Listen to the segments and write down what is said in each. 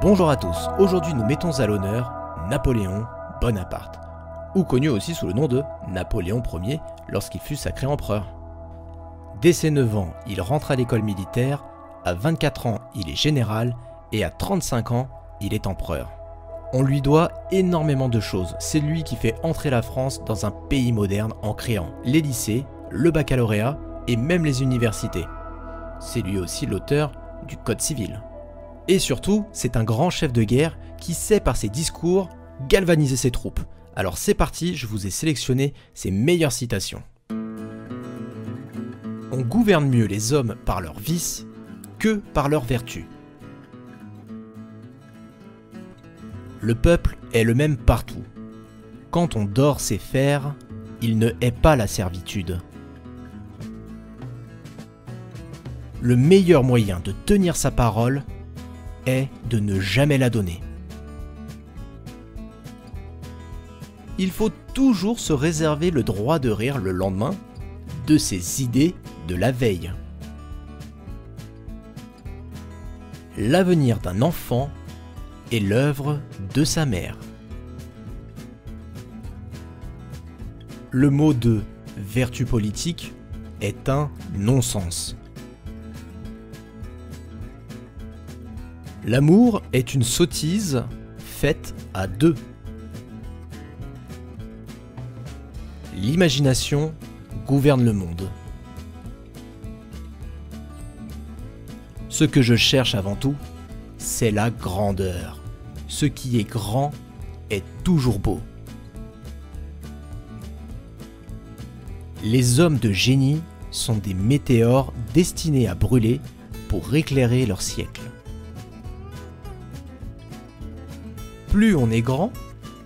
Bonjour à tous, aujourd'hui nous mettons à l'honneur Napoléon Bonaparte, ou connu aussi sous le nom de Napoléon Ier lorsqu'il fut sacré empereur. Dès ses 9 ans, il rentre à l'école militaire, à 24 ans il est général et à 35 ans il est empereur. On lui doit énormément de choses, c'est lui qui fait entrer la France dans un pays moderne en créant les lycées, le baccalauréat et même les universités. C'est lui aussi l'auteur du Code civil. Et surtout, c'est un grand chef de guerre qui sait par ses discours galvaniser ses troupes. Alors c'est parti, je vous ai sélectionné ses meilleures citations. On gouverne mieux les hommes par leurs vices que par leurs vertus. Le peuple est le même partout. Quand on dort ses fers, il ne hait pas la servitude. Le meilleur moyen de tenir sa parole est de ne jamais la donner. Il faut toujours se réserver le droit de rire le lendemain de ses idées de la veille. L'avenir d'un enfant est l'œuvre de sa mère. Le mot de vertu politique est un non-sens. L'amour est une sottise faite à deux. L'imagination gouverne le monde. Ce que je cherche avant tout, c'est la grandeur. Ce qui est grand est toujours beau. Les hommes de génie sont des météores destinés à brûler pour éclairer leur siècle. Plus on est grand,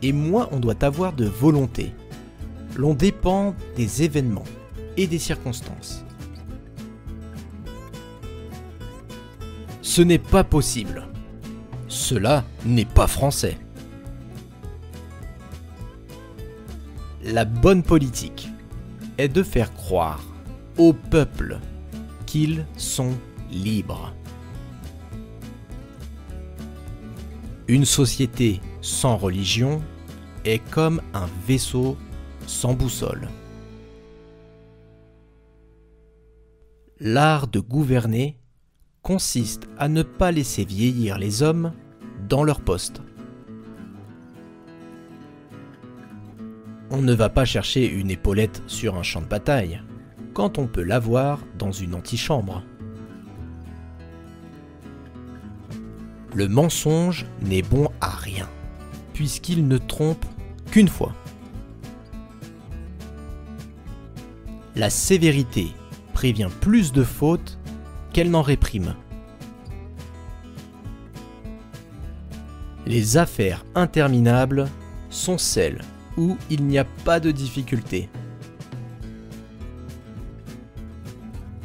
et moins on doit avoir de volonté. L'on dépend des événements et des circonstances. Ce n'est pas possible. Cela n'est pas français. La bonne politique est de faire croire au peuple qu'ils sont libres. Une société sans religion est comme un vaisseau sans boussole. L'art de gouverner consiste à ne pas laisser vieillir les hommes dans leur poste. On ne va pas chercher une épaulette sur un champ de bataille, quand on peut l'avoir dans une antichambre. Le mensonge n'est bon à rien, puisqu'il ne trompe qu'une fois. La sévérité prévient plus de fautes qu'elle n'en réprime. Les affaires interminables sont celles où il n'y a pas de difficulté.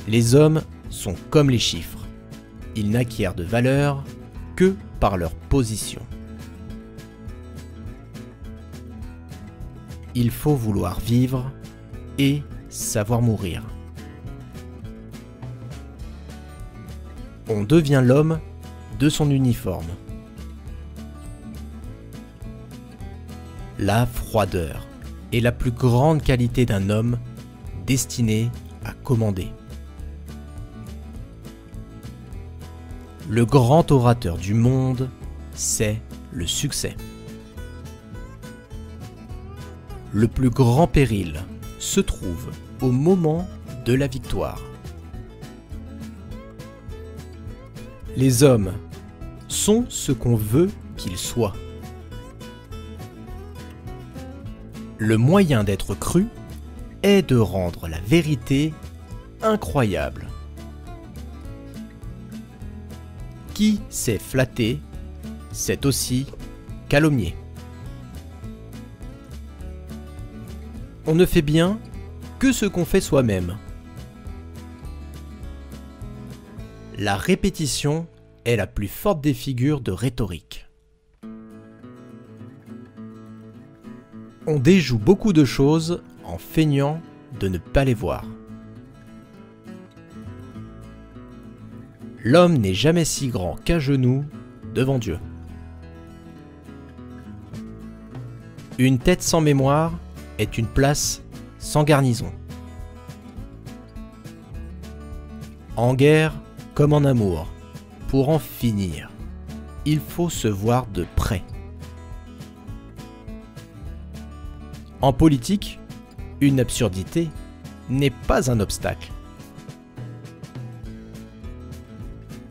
Les hommes sont comme les chiffres. Ils n'acquièrent de valeur que par leur position. Il faut vouloir vivre et savoir mourir. On devient l'homme de son uniforme. La froideur est la plus grande qualité d'un homme destiné à commander. Le grand orateur du monde, c'est le succès. Le plus grand péril se trouve au moment de la victoire. Les hommes sont ce qu'on veut qu'ils soient. Le moyen d'être cru est de rendre la vérité incroyable. Qui sait flatter, sait aussi calomnier. On ne fait bien que ce qu'on fait soi-même. La répétition est la plus forte des figures de rhétorique. On déjoue beaucoup de choses en feignant de ne pas les voir. L'homme n'est jamais si grand qu'à genoux devant Dieu. Une tête sans mémoire est une place sans garnison. En guerre comme en amour, pour en finir, il faut se voir de près. En politique, une absurdité n'est pas un obstacle.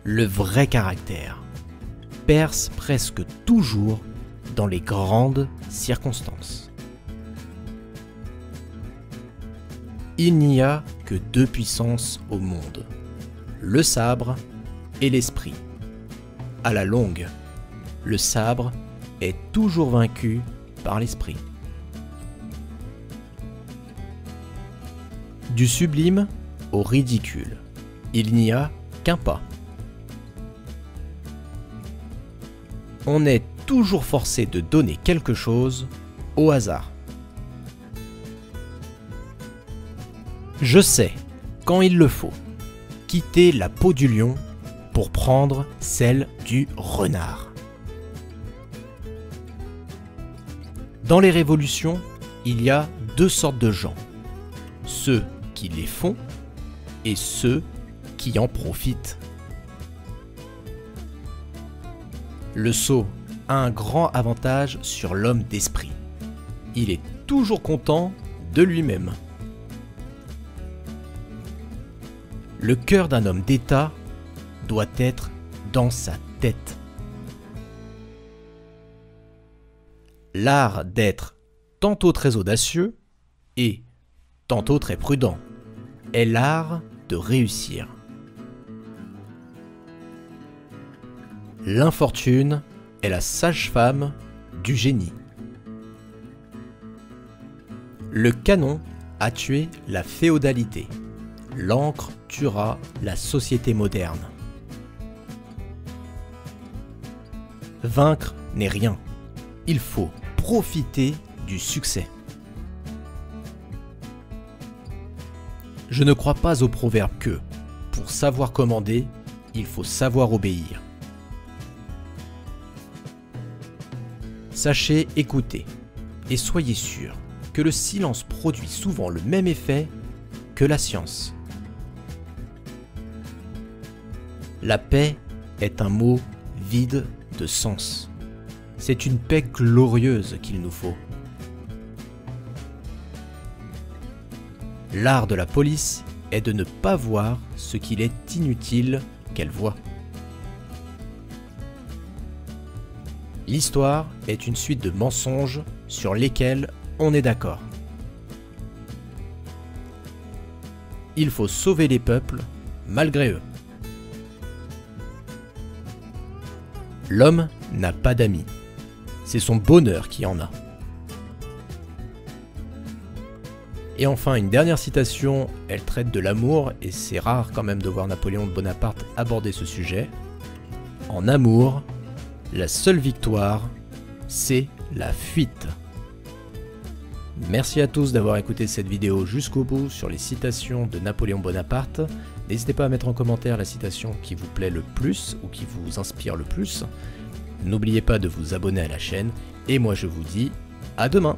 Le vrai caractère perce presque toujours dans les grandes circonstances. Il n'y a que deux puissances au monde, le sabre et l'esprit. À la longue, le sabre est toujours vaincu par l'esprit. Du sublime au ridicule, il n'y a qu'un pas. On est toujours forcé de donner quelque chose au hasard. Je sais, quand il le faut, quitter la peau du lion pour prendre celle du renard. Dans les révolutions, il y a deux sortes de gens. Ceux qui les font et ceux qui en profitent. Le sot a un grand avantage sur l'homme d'esprit. Il est toujours content de lui-même. Le cœur d'un homme d'État doit être dans sa tête. L'art d'être tantôt très audacieux et tantôt très prudent est l'art de réussir. L'infortune est la sage-femme du génie. Le canon a tué la féodalité. L'encre tuera la société moderne. Vaincre n'est rien. Il faut profiter du succès. Je ne crois pas au proverbe que, pour savoir commander, il faut savoir obéir. Sachez écouter et soyez sûr que le silence produit souvent le même effet que la science. La paix est un mot vide de sens. C'est une paix glorieuse qu'il nous faut. L'art de la police est de ne pas voir ce qu'il est inutile qu'elle voit. L'histoire est une suite de mensonges sur lesquels on est d'accord. Il faut sauver les peuples malgré eux. L'homme n'a pas d'amis. C'est son bonheur qui en a. Et enfin, une dernière citation, elle traite de l'amour, et c'est rare quand même de voir Napoléon Bonaparte aborder ce sujet. En amour, la seule victoire, c'est la fuite. Merci à tous d'avoir écouté cette vidéo jusqu'au bout sur les citations de Napoléon Bonaparte. N'hésitez pas à mettre en commentaire la citation qui vous plaît le plus ou qui vous inspire le plus. N'oubliez pas de vous abonner à la chaîne et moi je vous dis à demain.